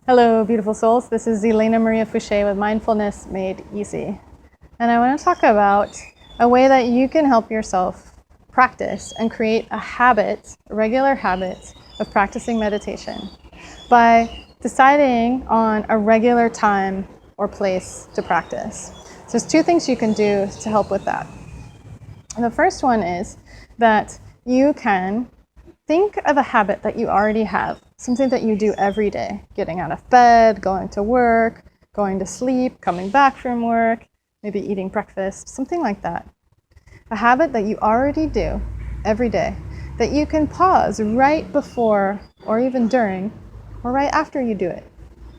Hello, beautiful souls. This is Elena Maria Fouché with Mindfulness Made Easy. And I want to talk about a way that you can help yourself practice and create a habit, a regular habit of practicing meditation by deciding on a regular time or place to practice. So there's two things you can do to help with that. And the first one is that you can think of a habit that you already have, something that you do every day, getting out of bed, going to work, going to sleep, coming back from work, maybe eating breakfast, something like that. A habit that you already do every day that you can pause right before or even during or right after you do it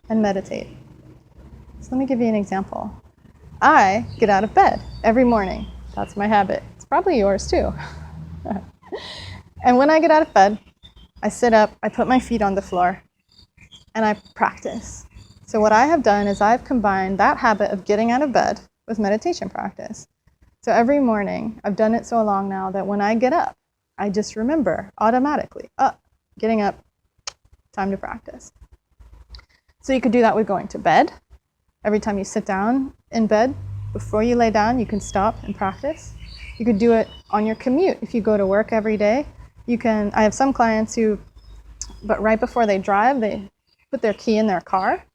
and meditate. So let me give you an example. I get out of bed every morning. That's my habit. It's probably yours too. And when I get out of bed, I sit up, I put my feet on the floor, and I practice. So what I have done is I've combined that habit of getting out of bed with meditation practice. So every morning, I've done it so long now that when I get up, I just remember automatically, getting up, time to practice. So you could do that with going to bed. Every time you sit down in bed, before you lay down, you can stop and practice. You could do it on your commute. If you go to work every day, I have some clients but right before they drive, they put their key in their car,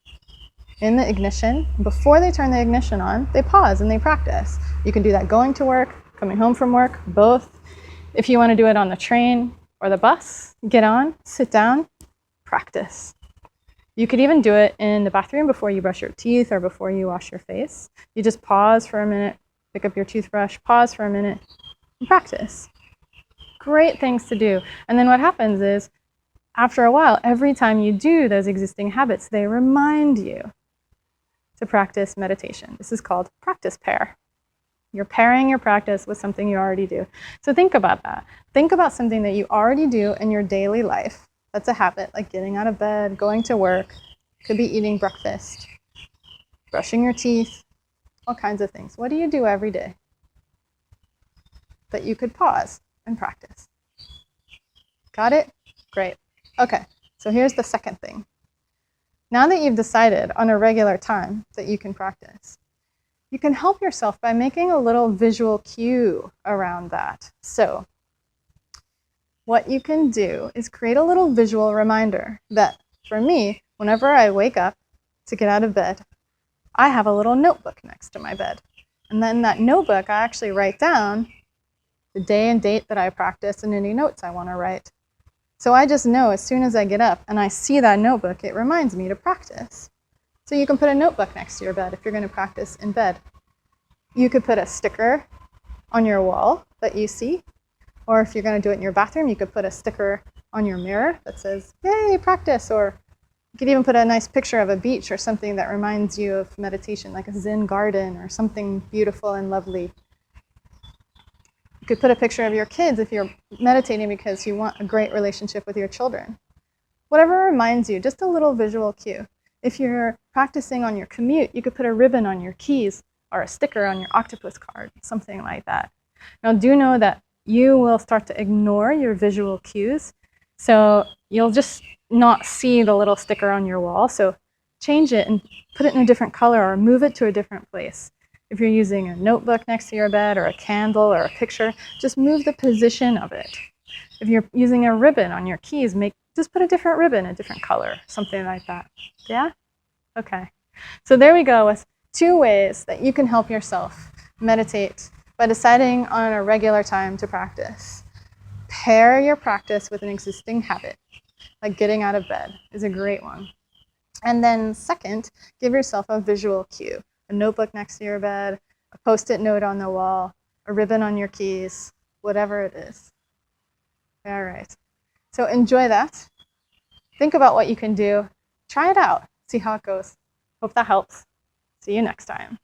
in the ignition. Before they turn the ignition on, they pause and they practice. You can do that going to work, coming home from work, both. If you want to do it on the train or the bus, get on, sit down, practice. You could even do it in the bathroom before you brush your teeth or before you wash your face. You just pause for a minute, pick up your toothbrush, pause for a minute, and practice. Great things to do. And then what happens is, after a while, every time you do those existing habits, they remind you to practice meditation. This is called practice pair. You're pairing your practice with something you already do. So think about that. Think about something that you already do in your daily life. That's a habit, like getting out of bed, going to work, could be eating breakfast, brushing your teeth, all kinds of things. What do you do every day that you could pause and practice? Got it? Great. Okay, so here's the second thing. Now that you've decided on a regular time that you can practice, you can help yourself by making a little visual cue around that. So what you can do is create a little visual reminder that, for me, whenever I wake up to get out of bed, I have a little notebook next to my bed. And then in that notebook, I actually write down the day and date that I practice and any notes I want to write. So I just know as soon as I get up and I see that notebook, it reminds me to practice. So you can put a notebook next to your bed if you're going to practice in bed. You could put a sticker on your wall that you see, or if you're going to do it in your bathroom, you could put a sticker on your mirror that says, "Yay, practice," or you could even put a nice picture of a beach or something that reminds you of meditation, like a Zen garden or something beautiful and lovely. You could put a picture of your kids if you're meditating because you want a great relationship with your children. Whatever reminds you, just a little visual cue. If you're practicing on your commute, you could put a ribbon on your keys or a sticker on your octopus card, something like that. Now, do know that you will start to ignore your visual cues, so you'll just not see the little sticker on your wall. So change it and put it in a different color or move it to a different place. If you're using a notebook next to your bed or a candle or a picture, just move the position of it. If you're using a ribbon on your keys, just put a different ribbon, a different color, something like that. Yeah? Okay. So there we go with 2 ways that you can help yourself meditate by deciding on a regular time to practice. Pair your practice with an existing habit, like getting out of bed is a great one. And then second, give yourself a visual cue. A notebook next to your bed, a Post-it note on the wall, a ribbon on your keys, whatever it is. All right. So enjoy that. Think about what you can do. Try it out. See how it goes. Hope that helps. See you next time.